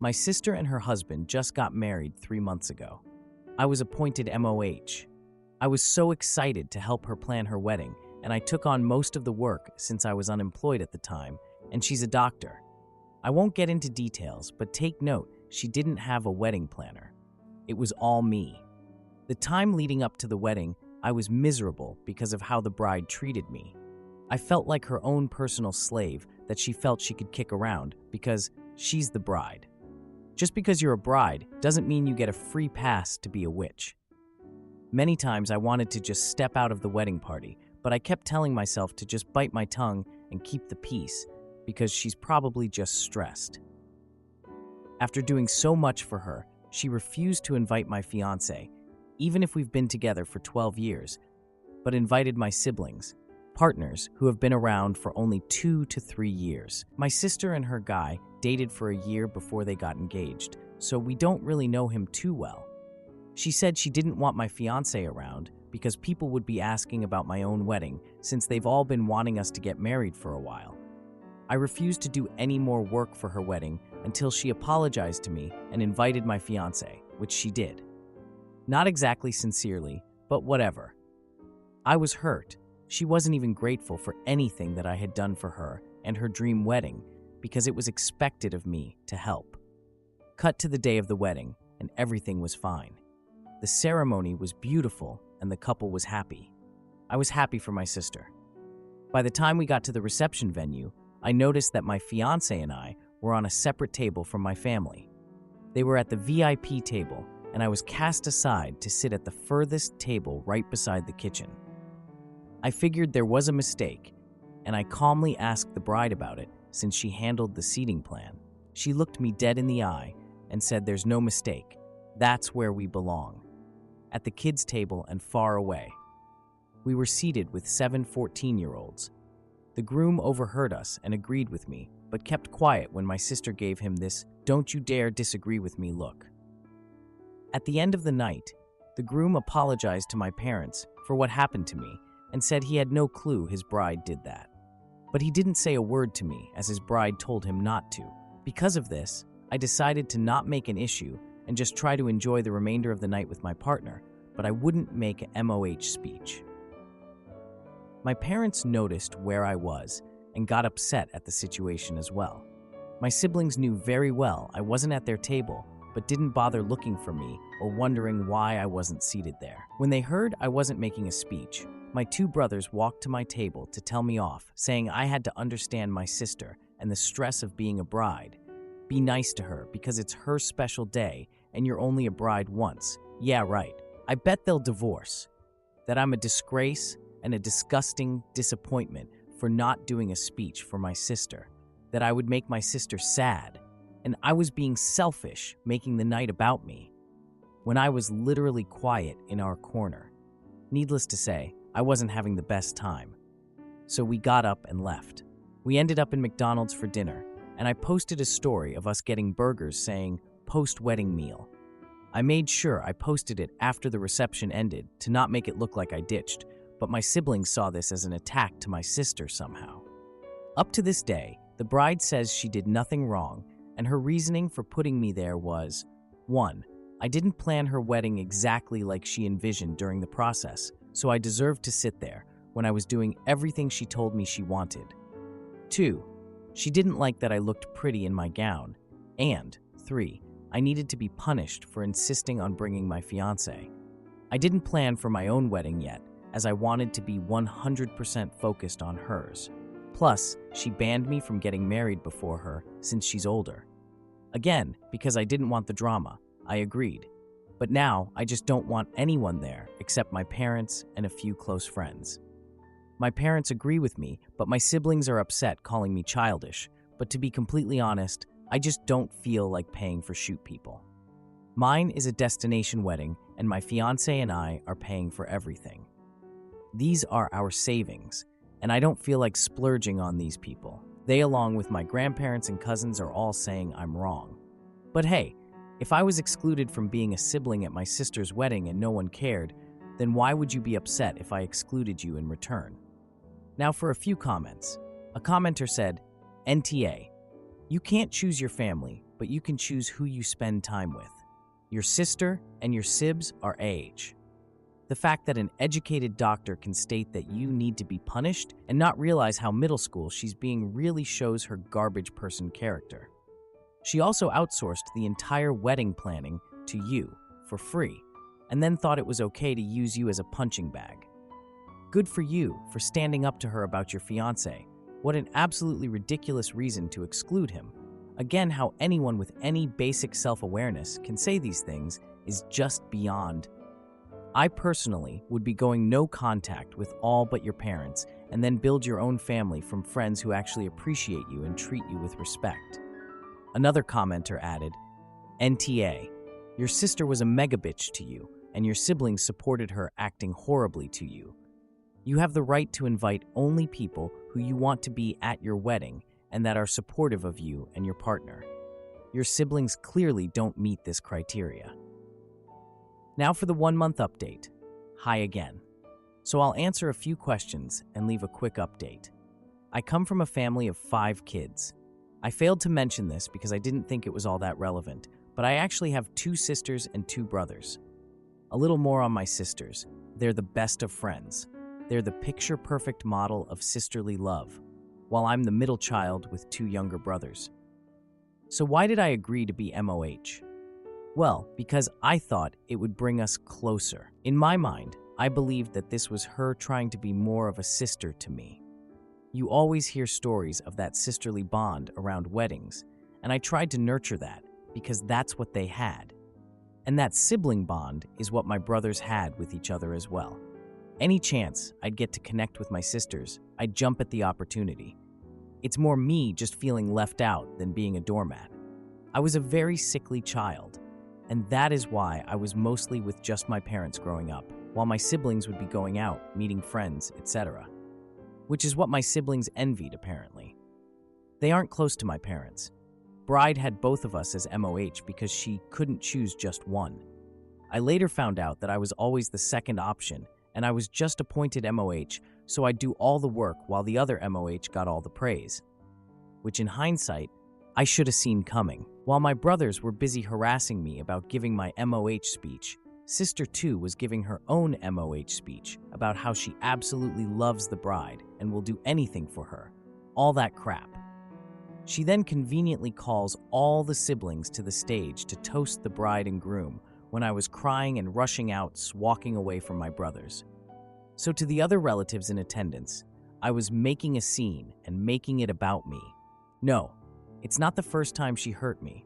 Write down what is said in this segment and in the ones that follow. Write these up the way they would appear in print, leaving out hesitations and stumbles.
My sister and her husband just got married 3 months ago. I was appointed MOH. I was so excited to help her plan her wedding, and I took on most of the work since I was unemployed at the time, and she's a doctor. I won't get into details, but take note, she didn't have a wedding planner. It was all me. The time leading up to the wedding, I was miserable because of how the bride treated me. I felt like her own personal slave that she felt she could kick around because she's the bride. Just because you're a bride doesn't mean you get a free pass to be a witch. Many times I wanted to just step out of the wedding party, but I kept telling myself to just bite my tongue and keep the peace because she's probably just stressed. After doing so much for her, she refused to invite my fiance, even if we've been together for 12 years, but invited my siblings, partners who have been around for only 2 to 3 years. My sister and her guy dated for a year before they got engaged, so we don't really know him too well. She said she didn't want my fiance around because people would be asking about my own wedding since they've all been wanting us to get married for a while. I refused to do any more work for her wedding until she apologized to me and invited my fiance, which she did. Not exactly sincerely, but whatever. I was hurt. She wasn't even grateful for anything that I had done for her and her dream wedding because it was expected of me to help. Cut to the day of the wedding, and everything was fine. The ceremony was beautiful and the couple was happy. I was happy for my sister. By the time we got to the reception venue, I noticed that my fiance and I were on a separate table from my family. They were at the VIP table, and I was cast aside to sit at the furthest table right beside the kitchen. I figured there was a mistake, and I calmly asked the bride about it since she handled the seating plan. She looked me dead in the eye and said, "There's no mistake. That's where we belong. At the kids' table and far away." We were seated with 7 14-year-olds. The groom overheard us and agreed with me, but kept quiet when my sister gave him this "don't you dare disagree with me" look. At the end of the night, the groom apologized to my parents for what happened to me and said he had no clue his bride did that. But he didn't say a word to me as his bride told him not to. Because of this, I decided to not make an issue and just try to enjoy the remainder of the night with my partner, but I wouldn't make an MOH speech. My parents noticed where I was and got upset at the situation as well. My siblings knew very well I wasn't at their table, but didn't bother looking for me or wondering why I wasn't seated there. When they heard I wasn't making a speech, my 2 brothers walked to my table to tell me off, saying I had to understand my sister and the stress of being a bride. Be nice to her because it's her special day and you're only a bride once. Yeah, right. I bet they'll divorce. That I'm a disgrace and a disgusting disappointment for not doing a speech for my sister. That I would make my sister sad. And I was being selfish, making the night about me, when I was literally quiet in our corner. Needless to say, I wasn't having the best time. So we got up and left. We ended up in McDonald's for dinner, and I posted a story of us getting burgers saying, "post-wedding meal." I made sure I posted it after the reception ended to not make it look like I ditched, but my siblings saw this as an attack to my sister somehow. Up to this day, the bride says she did nothing wrong, and her reasoning for putting me there was, 1. I didn't plan her wedding exactly like she envisioned during the process, so I deserved to sit there when I was doing everything she told me she wanted. 2. She didn't like that I looked pretty in my gown. And 3. I needed to be punished for insisting on bringing my fiancé. I didn't plan for my own wedding yet, as I wanted to be 100% focused on hers. Plus, she banned me from getting married before her since she's older. Again, because I didn't want the drama, I agreed. But now, I just don't want anyone there except my parents and a few close friends. My parents agree with me, but my siblings are upset calling me childish. But to be completely honest, I just don't feel like paying for shoot people. Mine is a destination wedding, and my fiancé and I are paying for everything. These are our savings, and I don't feel like splurging on these people. They, along with my grandparents and cousins, are all saying I'm wrong. But hey, if I was excluded from being a sibling at my sister's wedding and no one cared, then why would you be upset if I excluded you in return? Now for a few comments. A commenter said, "NTA, you can't choose your family, but you can choose who you spend time with. Your sister and your sibs are age. The fact that an educated doctor can state that you need to be punished and not realize how middle school she's being really shows her garbage person character. She also outsourced the entire wedding planning to you for free, and then thought it was okay to use you as a punching bag. Good for you for standing up to her about your fiancé. What an absolutely ridiculous reason to exclude him. Again, how anyone with any basic self-awareness can say these things is just beyond. I personally would be going no contact with all but your parents and then build your own family from friends who actually appreciate you and treat you with respect. Another commenter added, NTA, your sister was a mega bitch to you, and your siblings supported her acting horribly to you. You have the right to invite only people who you want to be at your wedding and that are supportive of you and your partner. Your siblings clearly don't meet this criteria. Now for the 1 month update. Hi again. So I'll answer a few questions and leave a quick update. I come from a family of 5 kids. I failed to mention this because I didn't think it was all that relevant, but I actually have 2 sisters and 2 brothers. A little more on my sisters. They're the best of friends. They're the picture-perfect model of sisterly love, while I'm the middle child with 2 younger brothers. So why did I agree to be MOH? Well, because I thought it would bring us closer. In my mind, I believed that this was her trying to be more of a sister to me. You always hear stories of that sisterly bond around weddings, and I tried to nurture that because that's what they had. And that sibling bond is what my brothers had with each other as well. Any chance I'd get to connect with my sisters, I'd jump at the opportunity. It's more me just feeling left out than being a doormat. I was a very sickly child, and that is why I was mostly with just my parents growing up, while my siblings would be going out, meeting friends, etc. Which is what my siblings envied, apparently. They aren't close to my parents. Bride had both of us as MOH because she couldn't choose just one. I later found out that I was always the second option, and I was just appointed MOH, so I'd do all the work while the other MOH got all the praise. Which in hindsight, I should have seen coming. While my brothers were busy harassing me about giving my MOH speech, Sister 2 was giving her own MOH speech about how she absolutely loves the bride and will do anything for her. All that crap. She then conveniently calls all the siblings to the stage to toast the bride and groom when I was crying and rushing out, walking away from my brothers. So to the other relatives in attendance, I was making a scene and making it about me. No, it's not the first time she hurt me.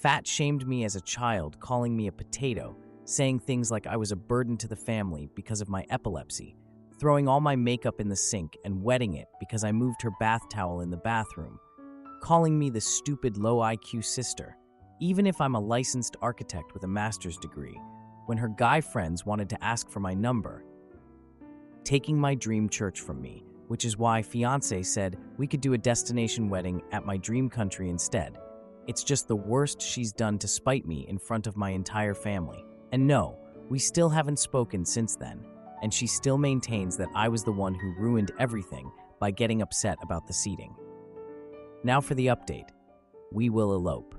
Fat shamed me as a child, calling me a potato, saying things like I was a burden to the family because of my epilepsy, throwing all my makeup in the sink and wetting it because I moved her bath towel in the bathroom, calling me the stupid low IQ sister, even if I'm a licensed architect with a master's degree, when her guy friends wanted to ask for my number, taking my dream church from me, which is why Fiance said we could do a destination wedding at my dream country instead. It's just the worst she's done to spite me in front of my entire family. And no, we still haven't spoken since then, and she still maintains that I was the one who ruined everything by getting upset about the seating. Now for the update. We will elope.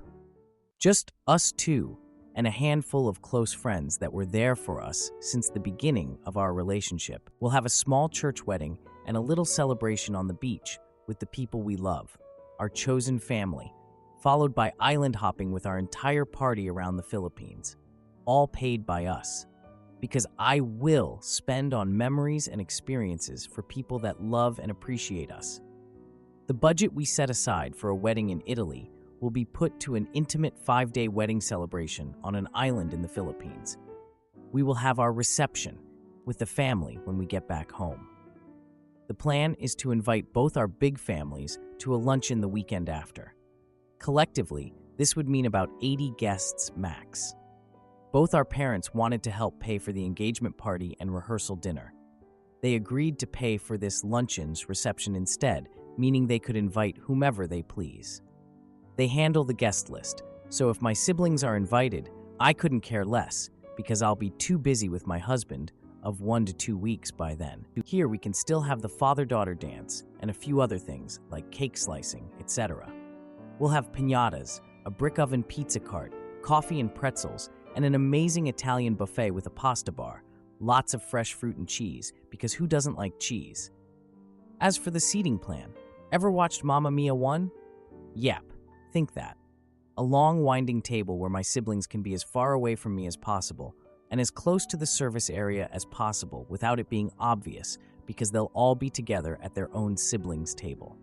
Just us 2 and a handful of close friends that were there for us since the beginning of our relationship. We'll have a small church wedding and a little celebration on the beach with the people we love, our chosen family, followed by island hopping with our entire party around the Philippines, all paid by us. Because I will spend on memories and experiences for people that love and appreciate us. The budget we set aside for a wedding in Italy will be put to an intimate 5-day wedding celebration on an island in the Philippines. We will have our reception with the family when we get back home. The plan is to invite both our big families to a luncheon the weekend after. Collectively, this would mean about 80 guests max. Both our parents wanted to help pay for the engagement party and rehearsal dinner. They agreed to pay for this luncheon's reception instead, meaning they could invite whomever they please. They handle the guest list, so if my siblings are invited, I couldn't care less because I'll be too busy with my husband of 1 to 2 weeks by then. Here we can still have the father-daughter dance and a few other things like cake slicing, etc. We'll have piñatas, a brick oven pizza cart, coffee and pretzels, and an amazing Italian buffet with a pasta bar. Lots of fresh fruit and cheese, because who doesn't like cheese? As for the seating plan, ever watched Mamma Mia 1? Yep, think that. A long winding table where my siblings can be as far away from me as possible and as close to the service area as possible without it being obvious, because they'll all be together at their own siblings' table.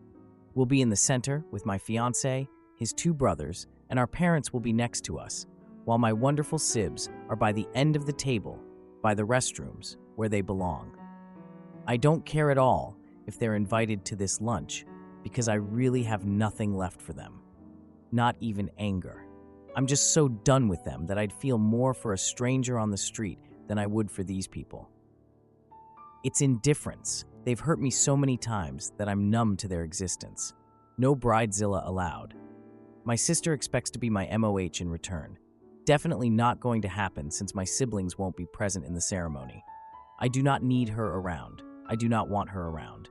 We'll be in the center with my fiance, his two brothers, and our parents will be next to us, while my wonderful sibs are by the end of the table, by the restrooms, where they belong. I don't care at all if they're invited to this lunch, because I really have nothing left for them. Not even anger. I'm just so done with them that I'd feel more for a stranger on the street than I would for these people. It's indifference. They've hurt me so many times that I'm numb to their existence. No bridezilla allowed. My sister expects to be my MOH in return. Definitely not going to happen since my siblings won't be present in the ceremony. I do not need her around. I do not want her around.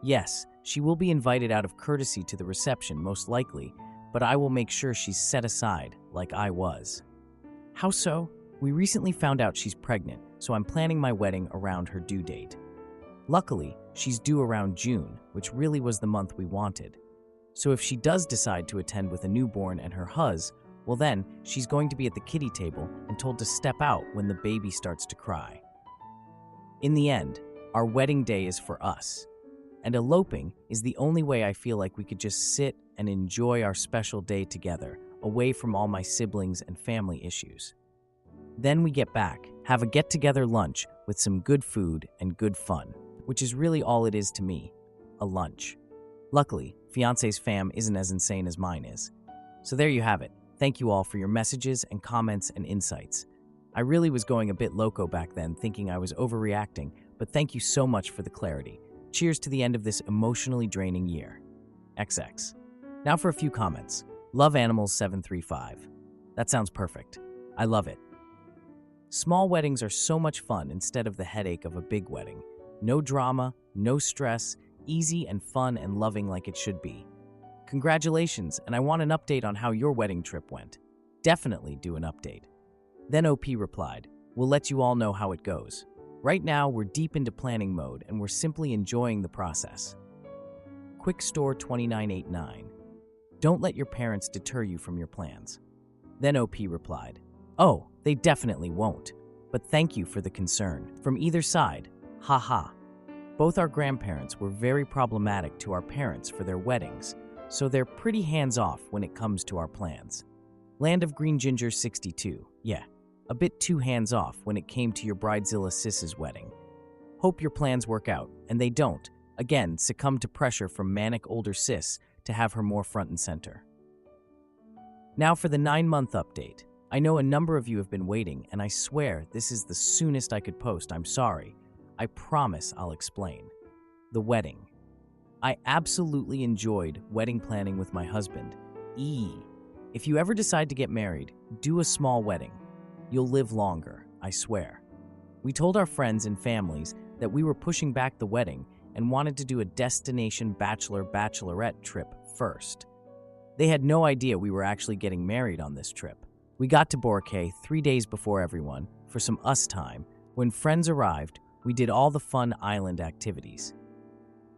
Yes, she will be invited out of courtesy to the reception, most likely, but I will make sure she's set aside like I was. How so? We recently found out she's pregnant, so I'm planning my wedding around her due date. Luckily, she's due around June, which really was the month we wanted. So if she does decide to attend with a newborn and her huzz, well then, she's going to be at the kiddie table and told to step out when the baby starts to cry. In the end, our wedding day is for us. And eloping is the only way I feel like we could just sit and enjoy our special day together, away from all my siblings and family issues. Then we get back, have a get-together lunch with some good food and good fun, which is really all it is to me, a lunch. Luckily, Fiance's fam isn't as insane as mine is. So there you have it. Thank you all for your messages and comments and insights. I really was going a bit loco back then, thinking I was overreacting, but thank you so much for the clarity. Cheers to the end of this emotionally draining year. XX. Now for a few comments. Love Animals 735. That sounds perfect. I love it. Small weddings are so much fun instead of the headache of a big wedding. No drama, no stress, easy and fun and loving like it should be. Congratulations, and I want an update on how your wedding trip went. Definitely do an update. Then OP replied, "We'll let you all know how it goes. Right now, we're deep into planning mode and we're simply enjoying the process." Quick Store 2989. Don't let your parents deter you from your plans. Then OP replied, "Oh, they definitely won't. But thank you for the concern. From either side, haha. Both our grandparents were very problematic to our parents for their weddings, so they're pretty hands-off when it comes to our plans." Land of Green Ginger 62. Yeah, a bit too hands-off when it came to your bridezilla sis's wedding. Hope your plans work out, and they don't, again, succumb to pressure from manic older sis to have her more front and center. Now for the 9-month update. I know a number of you have been waiting, and I swear this is the soonest I could post. I'm sorry. I promise I'll explain. The wedding. I absolutely enjoyed wedding planning with my husband. If you ever decide to get married, do a small wedding. You'll live longer, I swear. We told our friends and families that we were pushing back the wedding and wanted to do a destination bachelor-bachelorette trip first. They had no idea we were actually getting married on this trip. We got to Boracay 3 days before everyone for some us time. When friends arrived, we did all the fun island activities.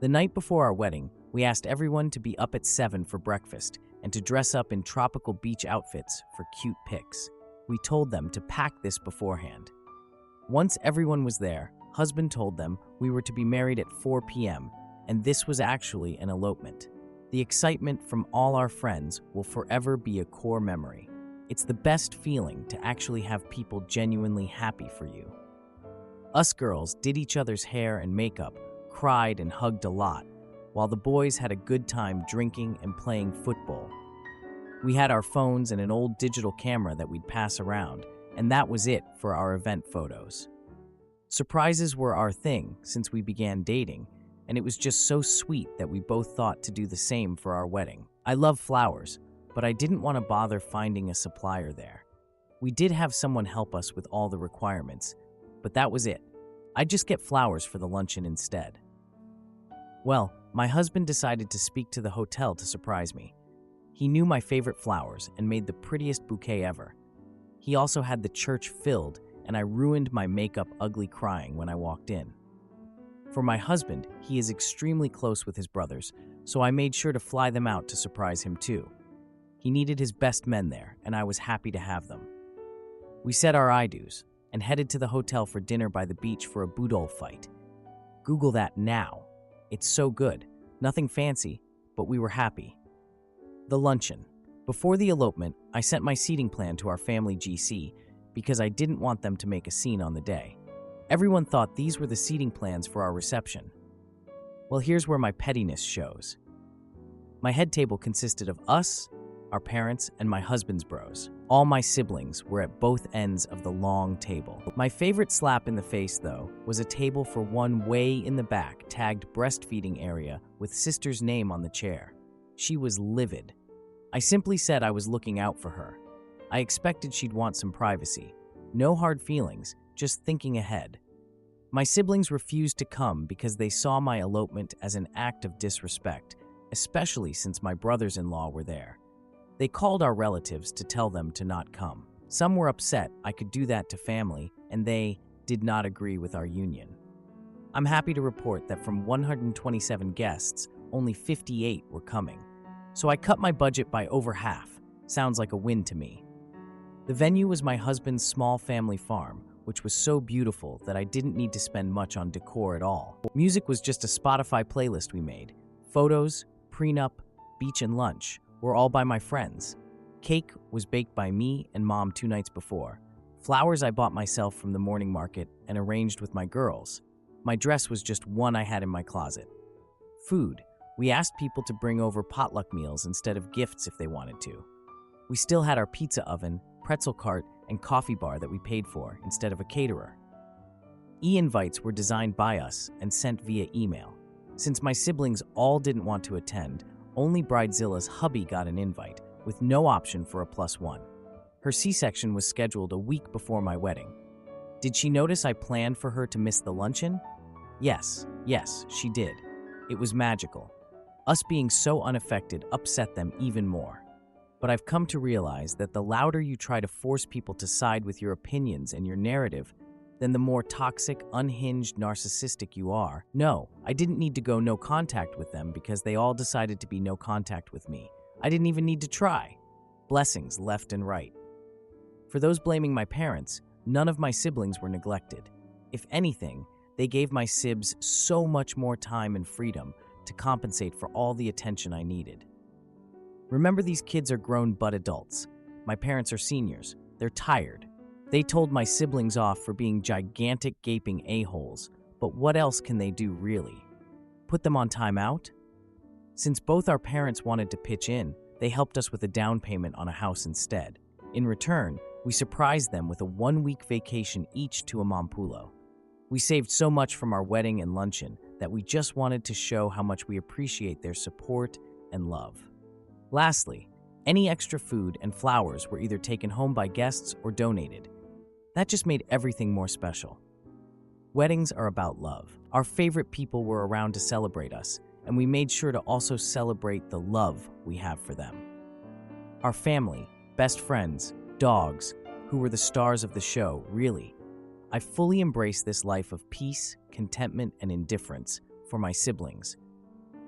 The night before our wedding, we asked everyone to be up at 7 for breakfast and to dress up in tropical beach outfits for cute pics. We told them to pack this beforehand. Once everyone was there, husband told them we were to be married at 4 p.m., and this was actually an elopement. The excitement from all our friends will forever be a core memory. It's the best feeling to actually have people genuinely happy for you. Us girls did each other's hair and makeup, cried and hugged a lot, while the boys had a good time drinking and playing football. We had our phones and an old digital camera that we'd pass around, and that was it for our event photos. Surprises were our thing since we began dating, and it was just so sweet that we both thought to do the same for our wedding. I love flowers, but I didn't want to bother finding a supplier there. We did have someone help us with all the requirements, but that was it. I'd just get flowers for the luncheon instead. Well, my husband decided to speak to the hotel to surprise me. He knew my favorite flowers and made the prettiest bouquet ever. He also had the church filled, and I ruined my makeup ugly crying when I walked in. For my husband, he is extremely close with his brothers, so I made sure to fly them out to surprise him too. He needed his best men there, and I was happy to have them. We said our I-dos and headed to the hotel for dinner by the beach for a boodle fight. Google that now. It's so good. Nothing fancy, but we were happy. The luncheon. Before the elopement, I sent my seating plan to our family GC because I didn't want them to make a scene on the day. Everyone thought these were the seating plans for our reception. Well, here's where my pettiness shows. My head table consisted of us, our parents, and my husband's bros. All my siblings were at both ends of the long table. My favorite slap in the face, though, was a table for one way in the back, tagged breastfeeding area with sister's name on the chair. She was livid. I simply said I was looking out for her. I expected she'd want some privacy. No hard feelings, just thinking ahead. My siblings refused to come because they saw my elopement as an act of disrespect, especially since my brothers-in-law were there. They called our relatives to tell them to not come. Some were upset I could do that to family, and they did not agree with our union. I'm happy to report that from 127 guests, only 58 were coming. So I cut my budget by over half. Sounds like a win to me. The venue was my husband's small family farm, which was so beautiful that I didn't need to spend much on decor at all. Music was just a Spotify playlist we made. Photos, prenup, beach, and lunch were all by my friends. Cake was baked by me and Mom 2 nights before. Flowers I bought myself from the morning market and arranged with my girls. My dress was just one I had in my closet. Food. We asked people to bring over potluck meals instead of gifts if they wanted to. We still had our pizza oven, pretzel cart, and coffee bar that we paid for instead of a caterer. E-invites were designed by us and sent via email. Since my siblings all didn't want to attend, only Bridezilla's hubby got an invite, with no option for a +1. Her C-section was scheduled a week before my wedding. Did she notice I planned for her to miss the luncheon? Yes, she did. It was magical. Us being so unaffected upset them even more. But I've come to realize that the louder you try to force people to side with your opinions and your narrative, then the more toxic, unhinged, narcissistic you are. No, I didn't need to go no contact with them because they all decided to be no contact with me. I didn't even need to try. Blessings left and right. For those blaming my parents, none of my siblings were neglected. If anything, they gave my sibs so much more time and freedom to compensate for all the attention I needed. Remember, these kids are grown but adults. My parents are seniors. They're tired. They told my siblings off for being gigantic gaping a-holes, but what else can they do really? Put them on timeout? Since both our parents wanted to pitch in, they helped us with a down payment on a house instead. In return, we surprised them with a 1-week vacation each to Amampulo. We saved so much from our wedding and luncheon that we just wanted to show how much we appreciate their support and love. Lastly, any extra food and flowers were either taken home by guests or donated. That just made everything more special. Weddings are about love. Our favorite people were around to celebrate us, and we made sure to also celebrate the love we have for them. Our family, best friends, dogs, who were the stars of the show, really. I fully embrace this life of peace, contentment, and indifference for my siblings.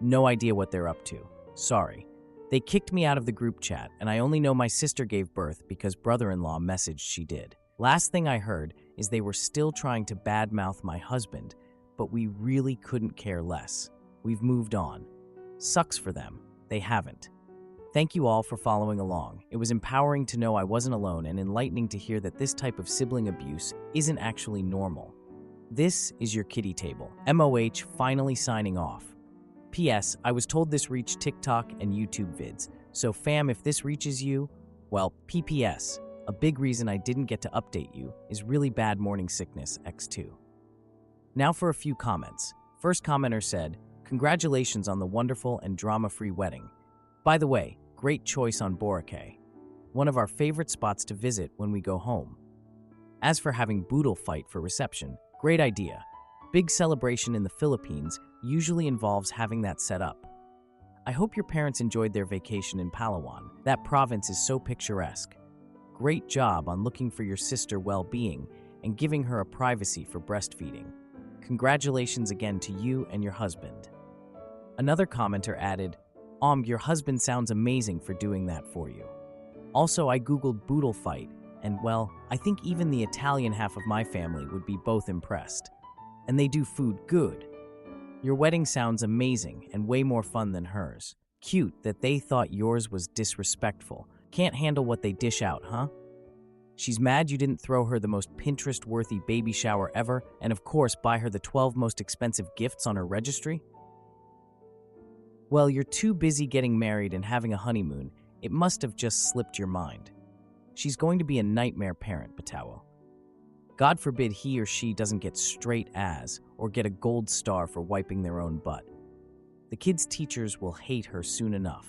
No idea what they're up to. Sorry. They kicked me out of the group chat, and I only know my sister gave birth because brother-in-law messaged she did. Last thing I heard is they were still trying to badmouth my husband, but we really couldn't care less. We've moved on. Sucks for them. They haven't. Thank you all for following along. It was empowering to know I wasn't alone and enlightening to hear that this type of sibling abuse isn't actually normal. This is your kitty table. MOH finally signing off. P.S. I was told this reached TikTok and YouTube vids, so fam, if this reaches you, well, PPS, a big reason I didn't get to update you is really bad morning sickness x2. Now for a few comments. First commenter said, "Congratulations on the wonderful and drama-free wedding. By the way, great choice on Boracay. One of our favorite spots to visit when we go home. As for having boodle fight for reception, great idea. Big celebration in the Philippines usually involves having that set up. I hope your parents enjoyed their vacation in Palawan. That province is so picturesque. Great job on looking for your sister's well-being and giving her a privacy for breastfeeding. Congratulations again to you and your husband." Another commenter added, Your husband sounds amazing for doing that for you. Also, I googled boodle fight, and well, I think even the Italian half of my family would be both impressed. And they do food good. Your wedding sounds amazing and way more fun than hers. Cute that they thought yours was disrespectful. Can't handle what they dish out, huh? She's mad you didn't throw her the most Pinterest-worthy baby shower ever, and of course buy her the 12 most expensive gifts on her registry? Well, you're too busy getting married and having a honeymoon. It must have just slipped your mind. She's going to be a nightmare parent, Batawo. God forbid he or she doesn't get straight A's or get a gold star for wiping their own butt. The kids' teachers will hate her soon enough.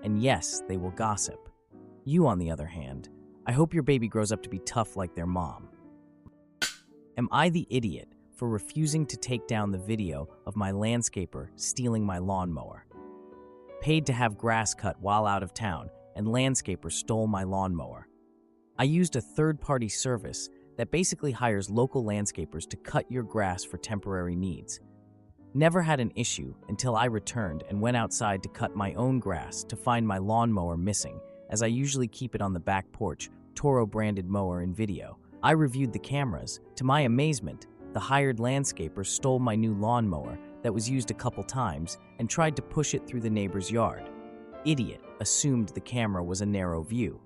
And yes, they will gossip. You, on the other hand, I hope your baby grows up to be tough like their mom. Am I the idiot for refusing to take down the video of my landscaper stealing my lawnmower? Paid to have grass cut while out of town, and landscaper stole my lawnmower. I used a third-party service that basically hires local landscapers to cut your grass for temporary needs. Never had an issue until I returned and went outside to cut my own grass to find my lawnmower missing, as I usually keep it on the back porch, Toro-branded mower in video. I reviewed the cameras. To my amazement, the hired landscaper stole my new lawnmower that was used a couple times and tried to push it through the neighbor's yard. Idiot assumed the camera was a narrow view.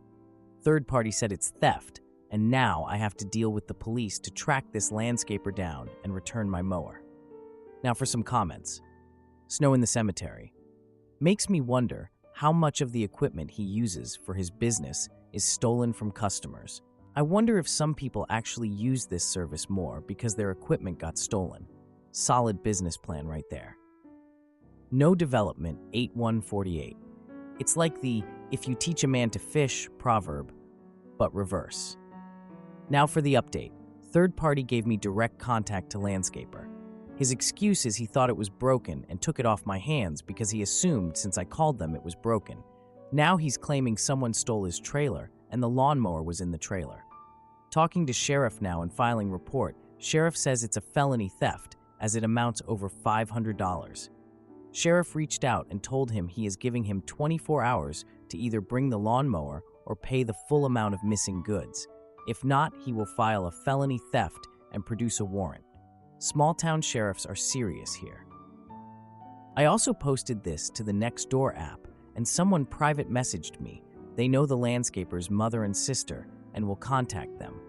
Third party said it's theft, and now I have to deal with the police to track this landscaper down and return my mower. Now for some comments. Snow in the cemetery. Makes me wonder how much of the equipment he uses for his business is stolen from customers. I wonder if some people actually use this service more because their equipment got stolen. Solid business plan right there. No development 8148. It's like the "if you teach a man to fish" proverb, but reverse. Now for the update. Third party gave me direct contact to landscaper. His excuse is he thought it was broken and took it off my hands because he assumed since I called them it was broken. Now he's claiming someone stole his trailer and the lawnmower was in the trailer. Talking to sheriff now and filing report, sheriff says it's a felony theft as it amounts over $500. Sheriff reached out and told him he is giving him 24 hours to either bring the lawnmower or pay the full amount of missing goods. If not, he will file a felony theft and produce a warrant. Small-town sheriffs are serious here. I also posted this to the Nextdoor app, and someone private messaged me. They know the landscaper's mother and sister and will contact them.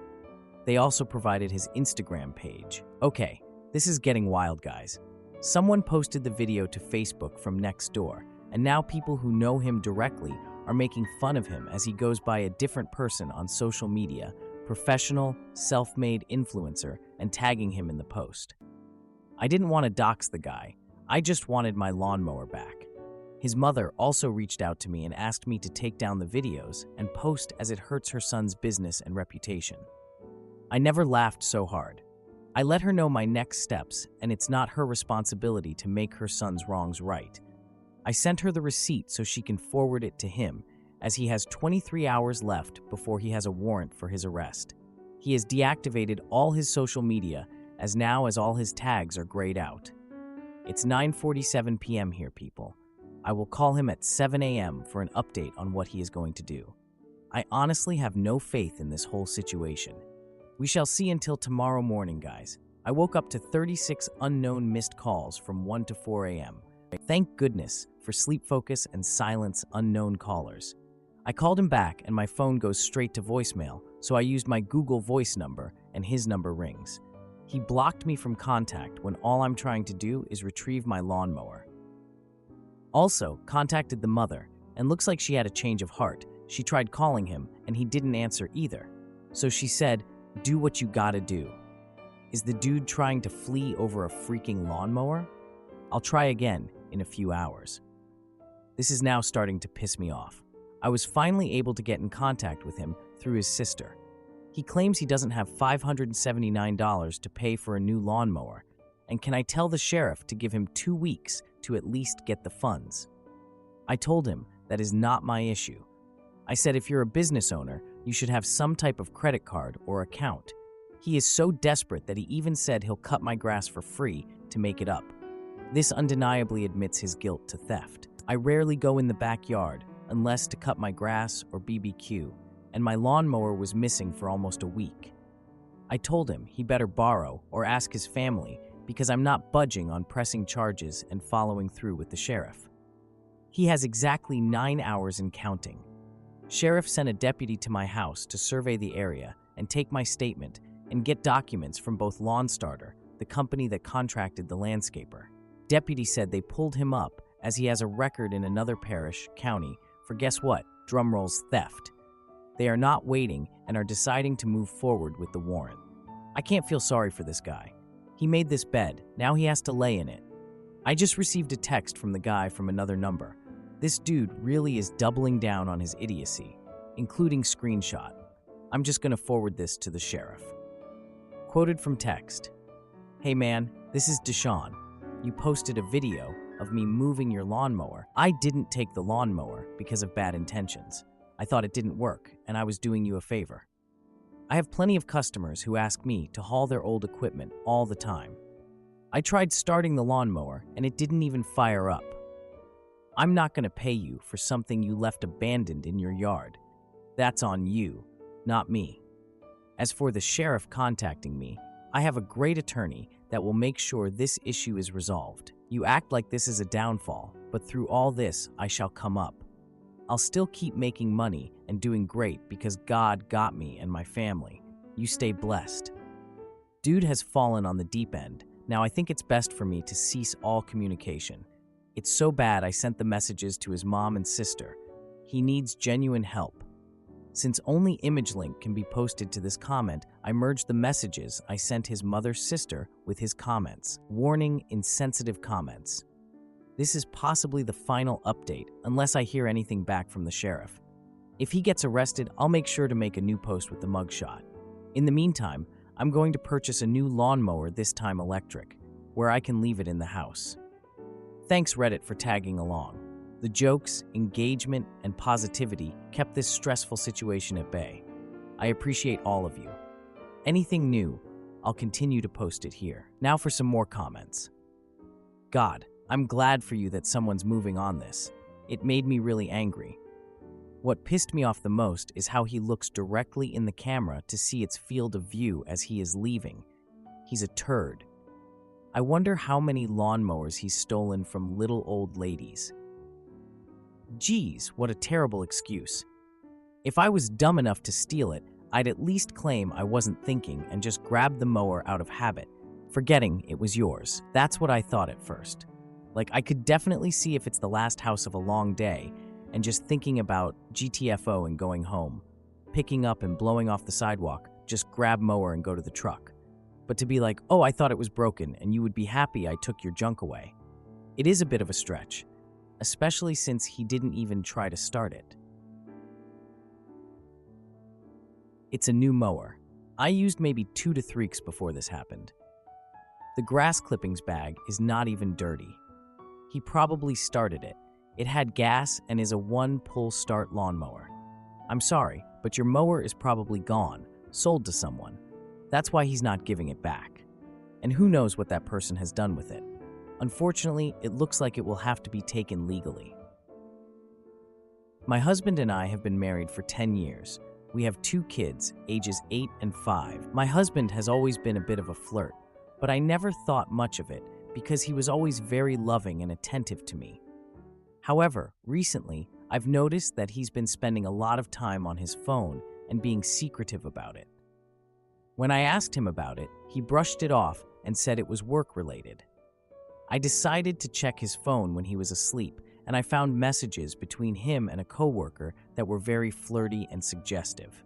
They also provided his Instagram page. Okay, this is getting wild, guys. Someone posted the video to Facebook from Nextdoor, and now people who know him directly are making fun of him as he goes by a different person on social media, professional, self-made influencer, and tagging him in the post. I didn't want to dox the guy. I just wanted my lawnmower back. His mother also reached out to me and asked me to take down the videos and post as it hurts her son's business and reputation. I never laughed so hard. I let her know my next steps, and it's not her responsibility to make her son's wrongs right. I sent her the receipt so she can forward it to him, as he has 23 hours left before he has a warrant for his arrest. He has deactivated all his social media as all his tags are grayed out. It's 9:47 p.m. here, people. I will call him at 7 a.m. for an update on what he is going to do. I honestly have no faith in this whole situation. We shall see until tomorrow morning, guys. I woke up to 36 unknown missed calls from 1 to 4 a.m. Thank goodness for sleep focus and silence unknown callers. I called him back and my phone goes straight to voicemail, so I used my Google Voice number and his number rings. He blocked me from contact when all I'm trying to do is retrieve my lawnmower. Also, contacted the mother, and looks like she had a change of heart. She tried calling him, and he didn't answer either. So she said, "Do what you gotta do." Is the dude trying to flee over a freaking lawnmower? I'll try again in a few hours. This is now starting to piss me off. I was finally able to get in contact with him through his sister. He claims he doesn't have $579 to pay for a new lawnmower, and can I tell the sheriff to give him 2 weeks to at least get the funds? I told him that is not my issue. I said if you're a business owner, you should have some type of credit card or account. He is so desperate that he even said he'll cut my grass for free to make it up. This undeniably admits his guilt to theft. I rarely go in the backyard unless to cut my grass or BBQ, and my lawnmower was missing for almost a week. I told him he better borrow or ask his family because I'm not budging on pressing charges and following through with the sheriff. He has exactly 9 hours and counting. Sheriff sent a deputy to my house to survey the area and take my statement and get documents from both LawnStarter, the company that contracted the landscaper. Deputy said they pulled him up as he has a record in another county, for guess what? Drumrolls, theft. They are not waiting and are deciding to move forward with the warrant. I can't feel sorry for this guy. He made this bed, now he has to lay in it. I just received a text from the guy from another number. This dude really is doubling down on his idiocy, including screenshot. I'm just gonna forward this to the sheriff. Quoted from text. Hey man, this is Deshaun. You posted a video of me moving your lawnmower. I didn't take the lawnmower because of bad intentions. I thought it didn't work, and I was doing you a favor. I have plenty of customers who ask me to haul their old equipment all the time. I tried starting the lawnmower, and it didn't even fire up. I'm not going to pay you for something you left abandoned in your yard. That's on you, not me. As for the sheriff contacting me, I have a great attorney that will make sure this issue is resolved. You act like this is a downfall, but through all this, I shall come up. I'll still keep making money and doing great because God got me and my family. You stay blessed. Dude has fallen on the deep end. Now I think it's best for me to cease all communication. It's so bad I sent the messages to his mom and sister. He needs genuine help. Since only image link can be posted to this comment, I merged the messages I sent his mother's sister with his comments. Warning: insensitive comments. This is possibly the final update, unless I hear anything back from the sheriff. If he gets arrested, I'll make sure to make a new post with the mugshot. In the meantime, I'm going to purchase a new lawnmower, this time electric, where I can leave it in the house. Thanks Reddit for tagging along. The jokes, engagement, and positivity kept this stressful situation at bay. I appreciate all of you. Anything new, I'll continue to post it here. Now for some more comments. God, I'm glad for you that someone's moving on this. It made me really angry. What pissed me off the most is how he looks directly in the camera to see its field of view as he is leaving. He's a turd. I wonder how many lawnmowers he's stolen from little old ladies. Geez, what a terrible excuse. If I was dumb enough to steal it, I'd at least claim I wasn't thinking and just grab the mower out of habit, forgetting it was yours. That's what I thought at first. Like, I could definitely see if it's the last house of a long day and just thinking about GTFO and going home, picking up and blowing off the sidewalk, just grab mower and go to the truck. But to be like, oh, I thought it was broken and you would be happy I took your junk away. It is a bit of a stretch, especially since he didn't even try to start it. It's a new mower. I used maybe 2 to 3 weeks before this happened. The grass clippings bag is not even dirty. He probably started it. It had gas and is a 1-pull start lawnmower. I'm sorry, but your mower is probably gone, sold to someone. That's why he's not giving it back. And who knows what that person has done with it. Unfortunately, it looks like it will have to be taken legally. My husband and I have been married for 10 years. We have 2 kids, ages 8 and 5. My husband has always been a bit of a flirt, but I never thought much of it because he was always very loving and attentive to me. However, recently, I've noticed that he's been spending a lot of time on his phone and being secretive about it. When I asked him about it, he brushed it off and said it was work-related. I decided to check his phone when he was asleep, and I found messages between him and a coworker that were very flirty and suggestive.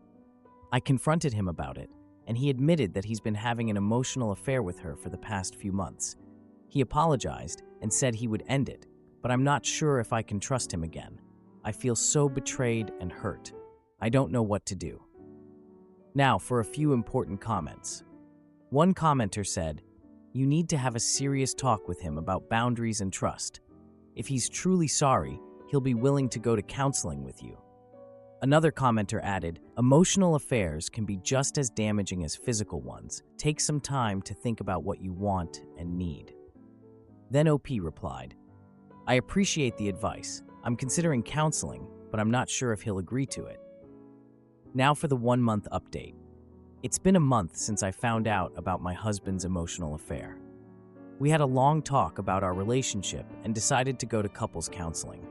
I confronted him about it, and he admitted that he's been having an emotional affair with her for the past few months. He apologized and said he would end it, but I'm not sure if I can trust him again. I feel so betrayed and hurt. I don't know what to do. Now for a few important comments. One commenter said, "You need to have a serious talk with him about boundaries and trust. If he's truly sorry, he'll be willing to go to counseling with you. Another commenter added, emotional affairs can be just as damaging as physical ones. Take some time to think about what you want and need. Then OP replied, I appreciate the advice. I'm considering counseling, but I'm not sure if he'll agree to it. Now for the 1-month update. It's been a month since I found out about my husband's emotional affair. We had a long talk about our relationship and decided to go to couples counseling.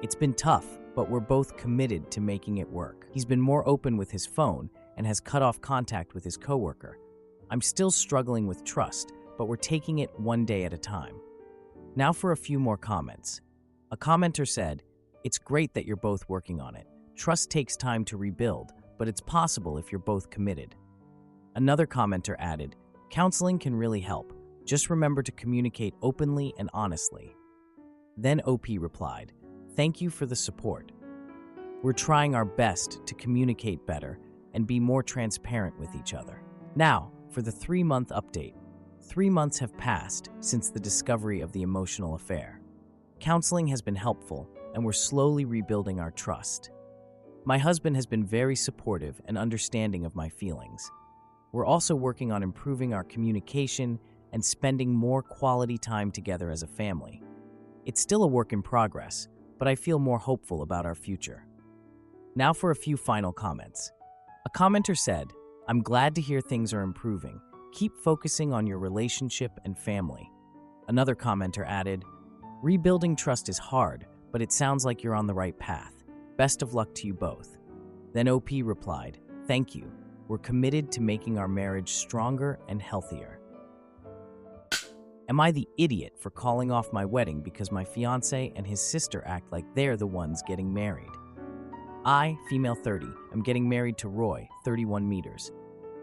It's been tough, but we're both committed to making it work. He's been more open with his phone and has cut off contact with his coworker. I'm still struggling with trust, but we're taking it one day at a time. Now for a few more comments. A commenter said, it's great that you're both working on it. Trust takes time to rebuild, but it's possible if you're both committed. Another commenter added, counseling can really help. Just remember to communicate openly and honestly. Then OP replied, thank you for the support. We're trying our best to communicate better and be more transparent with each other. Now, for the 3-month update. 3 months have passed since the discovery of the emotional affair. Counseling has been helpful, and we're slowly rebuilding our trust. My husband has been very supportive and understanding of my feelings. We're also working on improving our communication and spending more quality time together as a family. It's still a work in progress, but I feel more hopeful about our future. Now for a few final comments. A commenter said, I'm glad to hear things are improving. Keep focusing on your relationship and family. Another commenter added, rebuilding trust is hard, but it sounds like you're on the right path. Best of luck to you both. Then OP replied, thank you. We're committed to making our marriage stronger and healthier. Am I the idiot for calling off my wedding because my fiance and his sister act like they're the ones getting married? I, female 30, am getting married to Roy, 31 meters.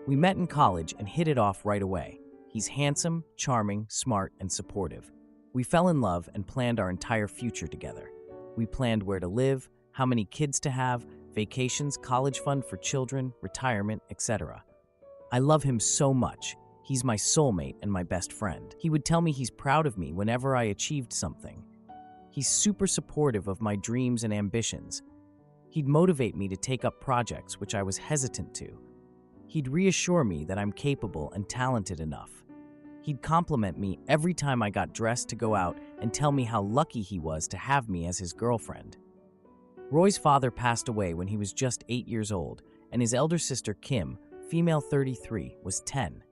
We met in college and hit it off right away. He's handsome, charming, smart, and supportive. We fell in love and planned our entire future together. We planned where to live, how many kids to have, vacations, college fund for children, retirement, etc. I love him so much. He's my soulmate and my best friend. He would tell me he's proud of me whenever I achieved something. He's super supportive of my dreams and ambitions. He'd motivate me to take up projects which I was hesitant to. He'd reassure me that I'm capable and talented enough. He'd compliment me every time I got dressed to go out and tell me how lucky he was to have me as his girlfriend. Roy's father passed away when he was just 8 years old, and his elder sister Kim, female 33, was 10.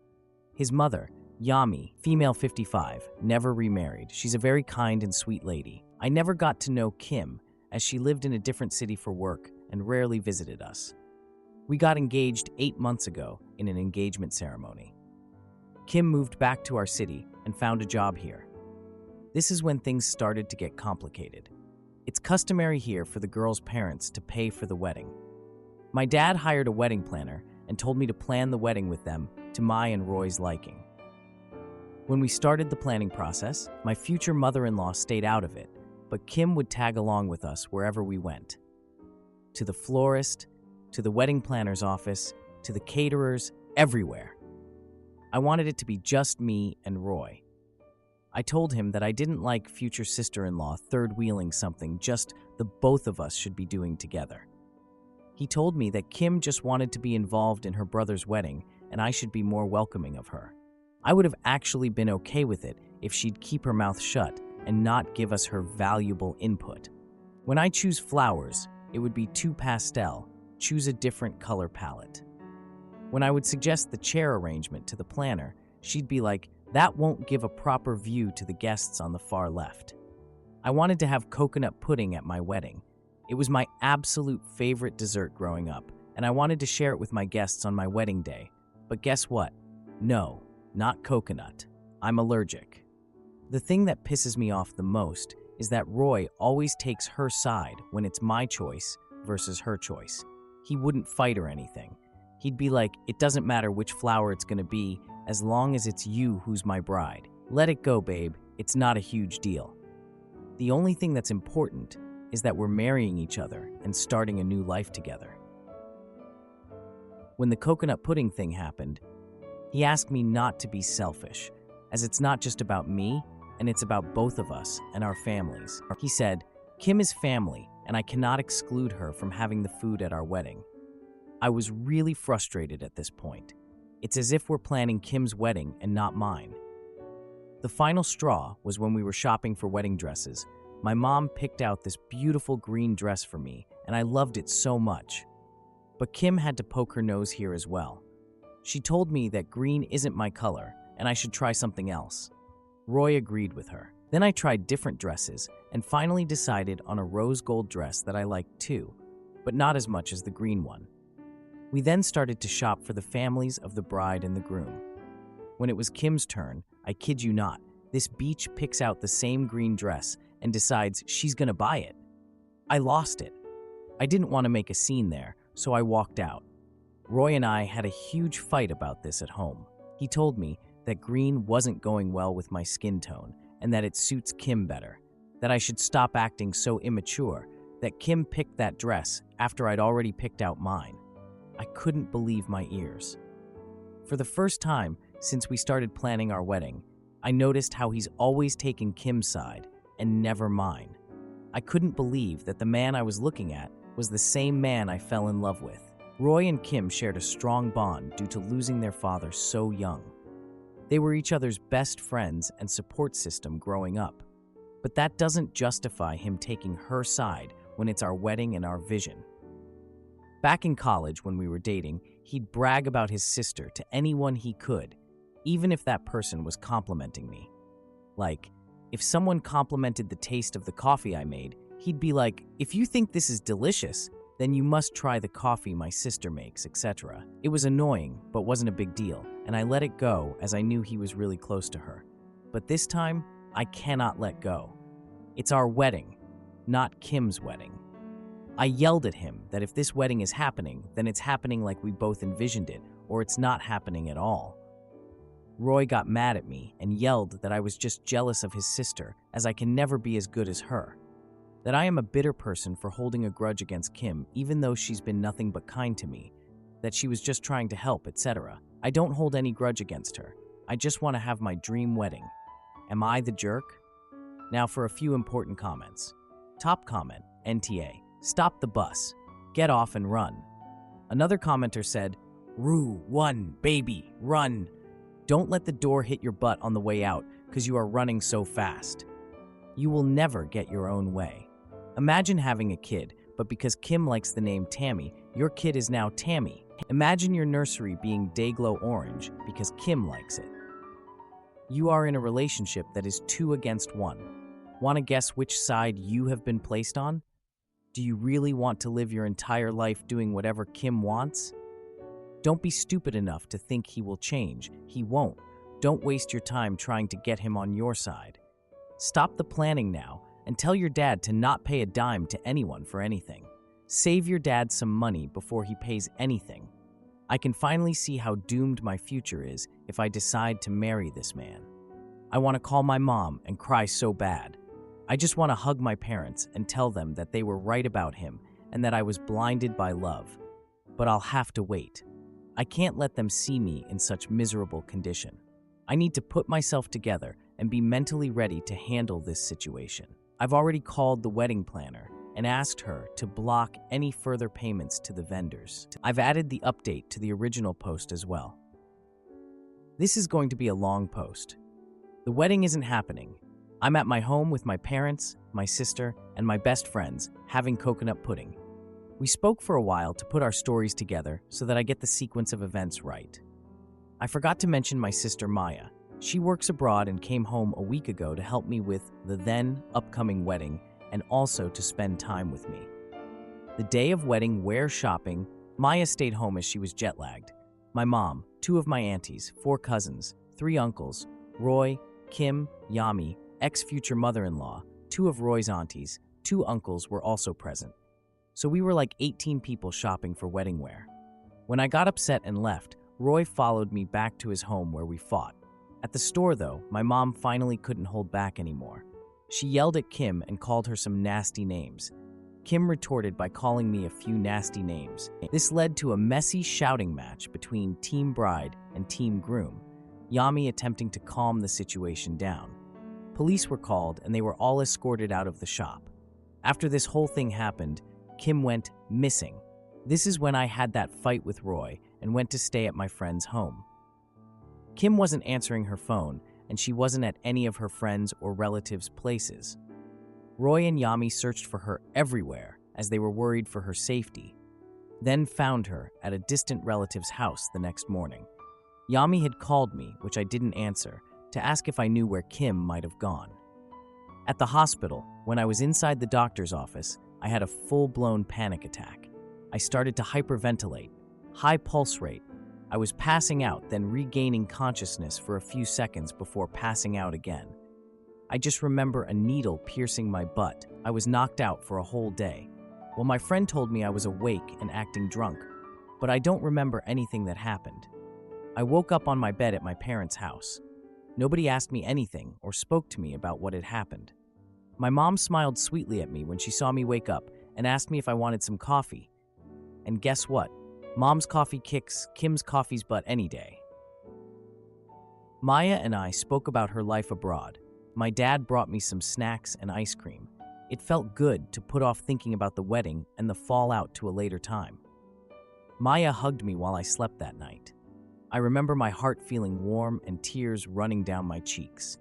His mother, Yami, female 55, never remarried. She's a very kind and sweet lady. I never got to know Kim, as she lived in a different city for work and rarely visited us. We got engaged 8 months ago in an engagement ceremony. Kim moved back to our city and found a job here. This is when things started to get complicated. It's customary here for the girl's parents to pay for the wedding. My dad hired a wedding planner and told me to plan the wedding with them to my and Roy's liking. When we started the planning process, my future mother-in-law stayed out of it, but Kim would tag along with us wherever we went. To the florist, to the wedding planner's office, to the caterers, everywhere. I wanted it to be just me and Roy. I told him that I didn't like future sister-in-law third-wheeling something just the both of us should be doing together. He told me that Kim just wanted to be involved in her brother's wedding and I should be more welcoming of her. I would have actually been okay with it if she'd keep her mouth shut and not give us her valuable input. When I choose flowers, it would be too pastel. Choose a different color palette. When I would suggest the chair arrangement to the planner, she'd be like, that won't give a proper view to the guests on the far left. I wanted to have coconut pudding at my wedding. It was my absolute favorite dessert growing up, and I wanted to share it with my guests on my wedding day. But guess what? No, not coconut. I'm allergic. The thing that pisses me off the most is that Roy always takes her side when it's my choice versus her choice. He wouldn't fight or anything. He'd be like, it doesn't matter which flower it's gonna be, as long as it's you who's my bride. Let it go, babe. It's not a huge deal. The only thing that's important is that we're marrying each other and starting a new life together. When the coconut pudding thing happened, he asked me not to be selfish, as it's not just about me, and it's about both of us and our families. He said, Kim is family, and I cannot exclude her from having the food at our wedding. I was really frustrated at this point. It's as if we're planning Kim's wedding and not mine. The final straw was when we were shopping for wedding dresses. My mom picked out this beautiful green dress for me, and I loved it so much. But Kim had to poke her nose here as well. She told me that green isn't my color, and I should try something else. Roy agreed with her. Then I tried different dresses, and finally decided on a rose gold dress that I liked too, but not as much as the green one. We then started to shop for the families of the bride and the groom. When it was Kim's turn, I kid you not, this beach picks out the same green dress and decides she's gonna buy it. I lost it. I didn't want to make a scene there, so I walked out. Roy and I had a huge fight about this at home. He told me that green wasn't going well with my skin tone and that it suits Kim better, that I should stop acting so immature, that Kim picked that dress after I'd already picked out mine. I couldn't believe my ears. For the first time since we started planning our wedding, I noticed how he's always taken Kim's side and never mine. I couldn't believe that the man I was looking at was the same man I fell in love with. Roy and Kim shared a strong bond due to losing their father so young. They were each other's best friends and support system growing up. But that doesn't justify him taking her side when it's our wedding and our vision. Back in college when we were dating, he'd brag about his sister to anyone he could, even if that person was complimenting me. Like, if someone complimented the taste of the coffee I made, he'd be like, "If you think this is delicious, then you must try the coffee my sister makes," etc. It was annoying, but wasn't a big deal, and I let it go as I knew he was really close to her. But this time, I cannot let go. It's our wedding, not Kim's wedding. I yelled at him that if this wedding is happening, then it's happening like we both envisioned it, or it's not happening at all. Roy got mad at me and yelled that I was just jealous of his sister, as I can never be as good as her. That I am a bitter person for holding a grudge against Kim, even though she's been nothing but kind to me. That she was just trying to help, etc. I don't hold any grudge against her. I just want to have my dream wedding. Am I the jerk? Now for a few important comments. Top comment, NTA. Stop the bus. Get off and run. Another commenter said, "Rue, one, baby, run. Don't let the door hit your butt on the way out because you are running so fast. You will never get your own way." Imagine having a kid, but because Kim likes the name Tammy, your kid is now Tammy. Imagine your nursery being Dayglow Orange because Kim likes it. You are in a relationship that is 2 against 1. Want to guess which side you have been placed on? Do you really want to live your entire life doing whatever Kim wants? Don't be stupid enough to think he will change. He won't. Don't waste your time trying to get him on your side. Stop the planning now and tell your dad to not pay a dime to anyone for anything. Save your dad some money before he pays anything. I can finally see how doomed my future is if I decide to marry this man. I want to call my mom and cry so bad. I just want to hug my parents and tell them that they were right about him and that I was blinded by love. But I'll have to wait. I can't let them see me in such miserable condition. I need to put myself together and be mentally ready to handle this situation. I've already called the wedding planner and asked her to block any further payments to the vendors. I've added the update to the original post as well. This is going to be a long post. The wedding isn't happening. I'm at my home with my parents, my sister, and my best friends having coconut pudding. We spoke for a while to put our stories together so that I get the sequence of events right. I forgot to mention my sister Maya. She works abroad and came home a week ago to help me with the then upcoming wedding and also to spend time with me. The day of wedding wear shopping, Maya stayed home as she was jet-lagged. My mom, 2 of my aunties, 4 cousins, 3 uncles, Roy, Kim, Yami, ex-future mother-in-law, 2 of Roy's aunties, 2 uncles were also present. So we were like 18 people shopping for wedding wear. When I got upset and left, Roy followed me back to his home where we fought. At the store, though, my mom finally couldn't hold back anymore. She yelled at Kim and called her some nasty names. Kim retorted by calling me a few nasty names. This led to a messy shouting match between Team Bride and Team Groom, Yami attempting to calm the situation down. Police were called and they were all escorted out of the shop. After this whole thing happened, Kim went missing. This is when I had that fight with Roy and went to stay at my friend's home. Kim wasn't answering her phone, and she wasn't at any of her friends' or relatives' places. Roy and Yami searched for her everywhere as they were worried for her safety, then found her at a distant relative's house the next morning. Yami had called me, which I didn't answer, to ask if I knew where Kim might have gone. At the hospital, when I was inside the doctor's office, I had a full-blown panic attack. I started to hyperventilate, high pulse rate. I was passing out, then regaining consciousness for a few seconds before passing out again. I just remember a needle piercing my butt. I was knocked out for a whole day. Well, my friend told me I was awake and acting drunk, but I don't remember anything that happened. I woke up on my bed at my parents' house. Nobody asked me anything or spoke to me about what had happened. My mom smiled sweetly at me when she saw me wake up and asked me if I wanted some coffee. And guess what? Mom's coffee kicks Kim's coffee's butt any day. Maya and I spoke about her life abroad. My dad brought me some snacks and ice cream. It felt good to put off thinking about the wedding and the fallout to a later time. Maya hugged me while I slept that night. I remember my heart feeling warm and tears running down my cheeks.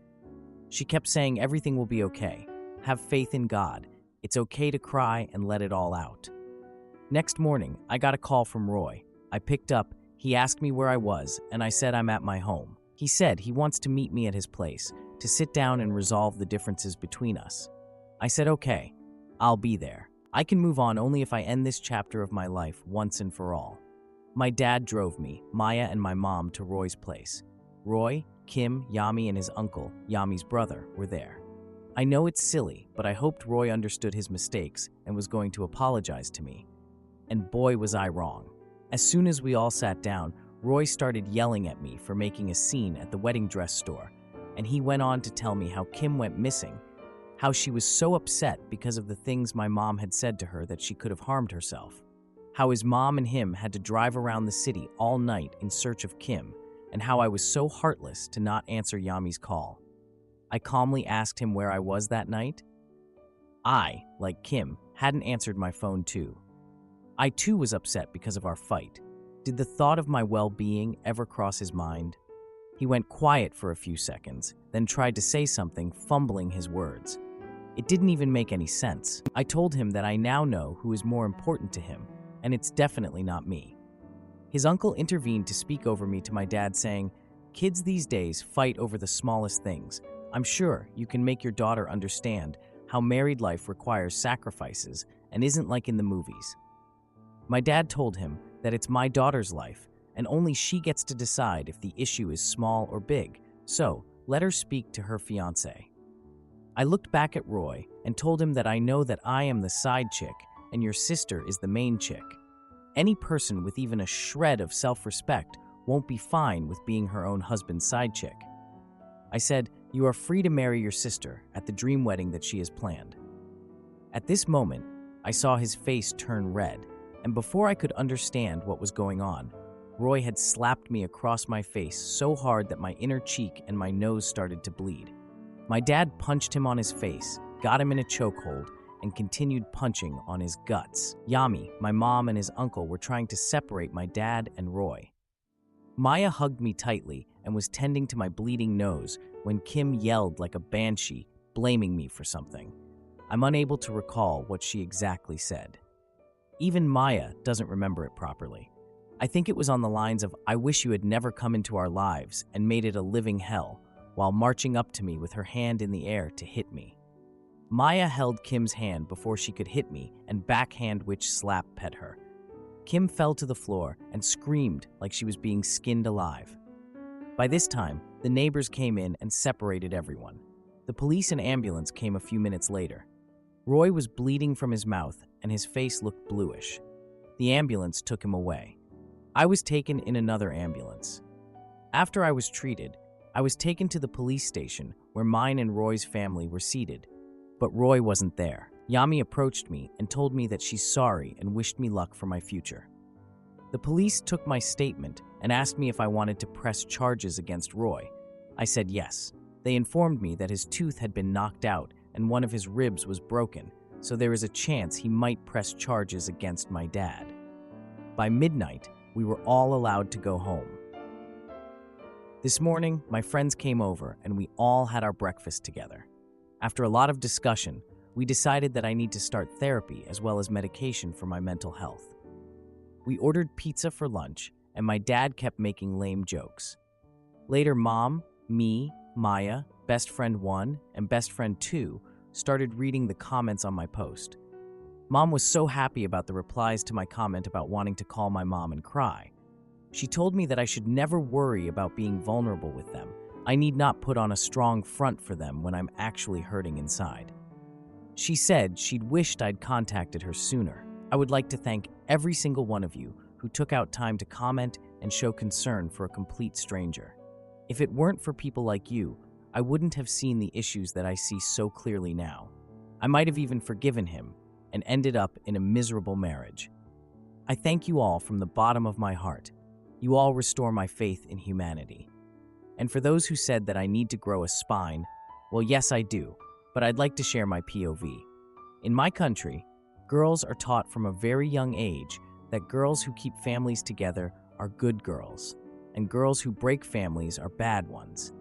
She kept saying everything will be okay. Have faith in God. It's okay to cry and let it all out. Next morning, I got a call from Roy. I picked up, he asked me where I was, and I said I'm at my home. He said he wants to meet me at his place, to sit down and resolve the differences between us. I said, okay, I'll be there. I can move on only if I end this chapter of my life once and for all. My dad drove me, Maya and my mom, to Roy's place. Roy, Kim, Yami, and his uncle, Yami's brother, were there. I know it's silly, but I hoped Roy understood his mistakes and was going to apologize to me. And boy, was I wrong. As soon as we all sat down, Roy started yelling at me for making a scene at the wedding dress store, and he went on to tell me how Kim went missing, how she was so upset because of the things my mom had said to her that she could have harmed herself, how his mom and him had to drive around the city all night in search of Kim, and how I was so heartless to not answer Yami's call. I calmly asked him where I was that night. I, like Kim, hadn't answered my phone too. I too was upset because of our fight. Did the thought of my well-being ever cross his mind? He went quiet for a few seconds, then tried to say something, fumbling his words. It didn't even make any sense. I told him that I now know who is more important to him, and it's definitely not me. His uncle intervened to speak over me to my dad, saying, "Kids these days fight over the smallest things. I'm sure you can make your daughter understand how married life requires sacrifices and isn't like in the movies." My dad told him that it's my daughter's life, and only she gets to decide if the issue is small or big, so let her speak to her fiance. I looked back at Roy and told him that I know that I am the side chick and your sister is the main chick. Any person with even a shred of self-respect won't be fine with being her own husband's side chick. I said, "You are free to marry your sister at the dream wedding that she has planned." At this moment, I saw his face turn red, and before I could understand what was going on, Roy had slapped me across my face so hard that my inner cheek and my nose started to bleed. My dad punched him on his face, got him in a chokehold, and continued punching on his guts. Yami, my mom, and his uncle were trying to separate my dad and Roy. Maya hugged me tightly and was tending to my bleeding nose when Kim yelled like a banshee, blaming me for something. I'm unable to recall what she exactly said. Even Maya doesn't remember it properly. I think it was on the lines of, "I wish you had never come into our lives and made it a living hell," while marching up to me with her hand in the air to hit me. Maya held Kim's hand before she could hit me and backhand which slap pet her. Kim fell to the floor and screamed like she was being skinned alive. By this time, the neighbors came in and separated everyone. The police and ambulance came a few minutes later. Roy was bleeding from his mouth and his face looked bluish. The ambulance took him away. I was taken in another ambulance. After I was treated, I was taken to the police station where mine and Roy's family were seated, but Roy wasn't there. Yami approached me and told me that she's sorry and wished me luck for my future. The police took my statement and asked me if I wanted to press charges against Roy. I said yes. They informed me that his tooth had been knocked out and one of his ribs was broken, so there is a chance he might press charges against my dad. By midnight, we were all allowed to go home. This morning, my friends came over and we all had our breakfast together. After a lot of discussion, we decided that I need to start therapy as well as medication for my mental health. We ordered pizza for lunch, and my dad kept making lame jokes. Later, Mom, me, Maya, best friend 1, and best friend 2 started reading the comments on my post. Mom was so happy about the replies to my comment about wanting to call my mom and cry. She told me that I should never worry about being vulnerable with them. I need not put on a strong front for them when I'm actually hurting inside. She said she'd wished I'd contacted her sooner. I would like to thank every single one of you who took out time to comment and show concern for a complete stranger. If it weren't for people like you, I wouldn't have seen the issues that I see so clearly now. I might have even forgiven him and ended up in a miserable marriage. I thank you all from the bottom of my heart. You all restore my faith in humanity. And for those who said that I need to grow a spine, well, yes, I do, but I'd like to share my POV. In my country, girls are taught from a very young age that girls who keep families together are good girls, and girls who break families are bad ones.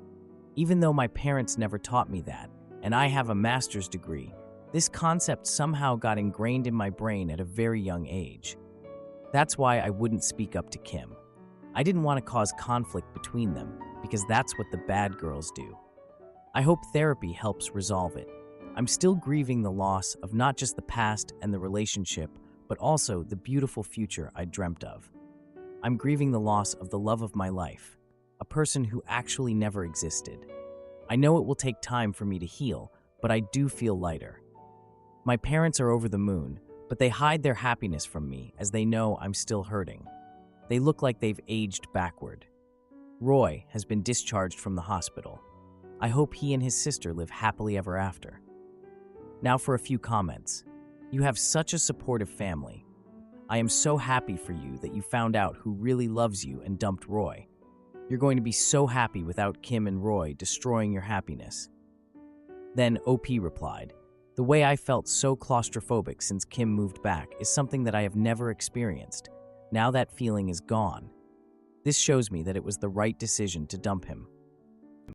Even though my parents never taught me that, and I have a master's degree, this concept somehow got ingrained in my brain at a very young age. That's why I wouldn't speak up to Kim. I didn't want to cause conflict between them, because that's what the bad girls do. I hope therapy helps resolve it. I'm still grieving the loss of not just the past and the relationship, but also the beautiful future I dreamt of. I'm grieving the loss of the love of my life, a person who actually never existed. I know it will take time for me to heal, but I do feel lighter. My parents are over the moon, but they hide their happiness from me as they know I'm still hurting. They look like they've aged backward. Roy has been discharged from the hospital. I hope he and his sister live happily ever after. Now for a few comments. You have such a supportive family. I am so happy for you that you found out who really loves you and dumped Roy. You're going to be so happy without Kim and Roy destroying your happiness. Then OP replied, the way I felt so claustrophobic since Kim moved back is something that I have never experienced. Now that feeling is gone. This shows me that it was the right decision to dump him.